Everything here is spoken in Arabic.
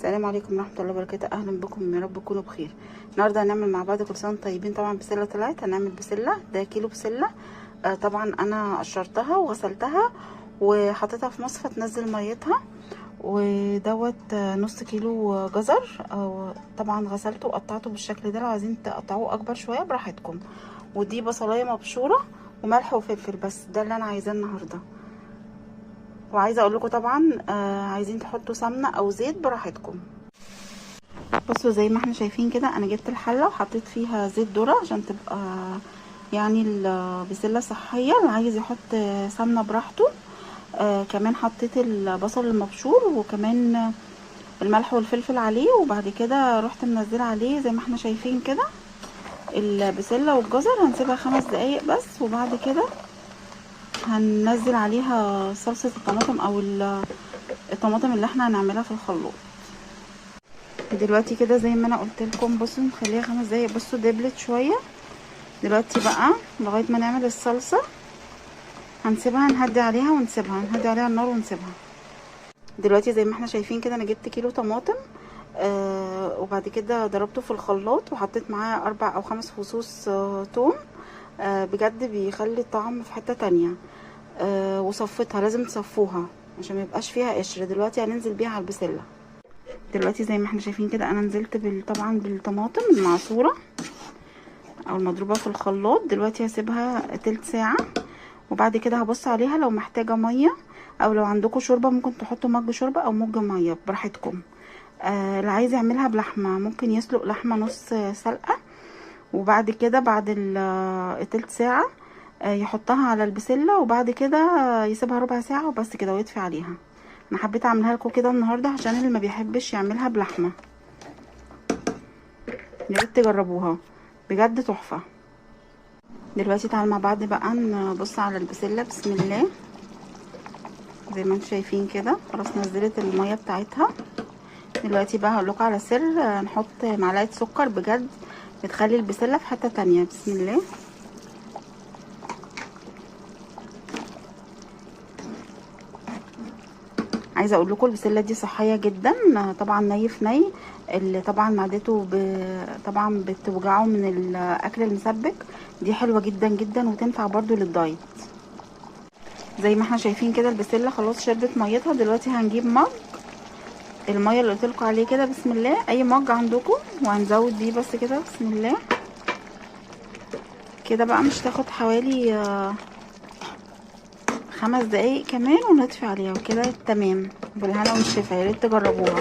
السلام عليكم ورحمه الله وبركاته. اهلا بكم، يا رب تكونوا بخير. النهارده هنعمل مع بعض كل سنه وانتم طيبين. طبعا بسله طلعت، هنعمل بسله. ده كيلو بسله. طبعا انا قشرتها وغسلتها وحطيتها في مصفى تنزل ميتها. ودوت نص كيلو جزر. طبعا غسلته وقطعته بالشكل ده. لو عايزين تقطعوه اكبر شويه براحتكم. ودي بصلايه مبشوره وملح وفلفل، بس ده اللي انا عايزاه النهارده. وعايزه اقول لكم طبعا عايزين تحطوا سمنه او زيت براحتكم. بصوا زي ما احنا شايفين كده، انا جبت الحله وحطيت فيها زيت ذره عشان تبقى يعني البسله صحيه. اللي عايز يحط سمنه براحته. كمان حطيت البصل المبشور وكمان الملح والفلفل عليه. وبعد كده رحت منزله عليه زي ما احنا شايفين كده البسله والجزر. هنسيبها 5 دقايق بس، وبعد كده هننزل عليها صلصه الطماطم او الطماطم اللي احنا هنعملها في الخلاط. دلوقتي كده زي ما انا قلت لكم، بصوا نخليها 5 دقايق. بصوا دبلت شويه. دلوقتي بقى لغايه ما نعمل الصلصه هنسيبها، نهدي عليها نهدي عليها النار ونسيبها. دلوقتي زي ما احنا شايفين كده، انا جبت كيلو طماطم وبعد كده ضربته في الخلاط وحطيت معاه 4 أو 5 فصوص توم. بجد بيخلي الطعم في حته تانية. وصفتها، لازم تصفوها عشان ما يبقاش فيها قشر. دلوقتي هننزل بيها على البسله. دلوقتي زي ما احنا شايفين كده، انا نزلت طبعا بالطماطم المعصوره او المضروبه في الخلاط. دلوقتي هسيبها تلت ساعه، وبعد كده هبص عليها لو محتاجه ميه، او لو عندكم شوربه ممكن تحطوا مج شوربه او مج ميه براحتكم. اللي عايز يعملها بلحمه ممكن يسلق لحمه نص سلقه، وبعد كده بعد التلت ساعه يحطها على البسله، وبعد كده يسيبها ربع ساعه وبس كده ويطفي عليها. انا حبيت اعملها لكم كده النهارده عشان اللي ما بيحبش يعملها بلحمه. يا ريت تجربوها، بجد تحفه. دلوقتي تعالوا مع بعض بقى نبص على البسله. بسم الله. زي ما انتم شايفين كده خلاص نزلت الميه بتاعتها. دلوقتي بقى هقول لكم على سر، نحط معلقه سكر بجد بتخلي البسله في حته تانية. بسم الله. عايزه اقول لكم البسله دي صحيه جدا. طبعا ني في ني، اللي طبعا معدته طبعا بتوجعه من الاكل المسبك، دي حلوه جدا جدا وتنفع برضو للدايت. زي ما احنا شايفين كده البسله خلاص شربت ميتها. دلوقتي هنجيب مج الميه اللي قلتلكوا عليه كده. بسم الله. اي مج عندكم، وهنزود دي بس كده. بسم الله كده بقى. مش تاخد حوالي 5 دقايق كمان ونطفي عليها وكده تمام. بالهنا والشفا، ياريت تجربوها.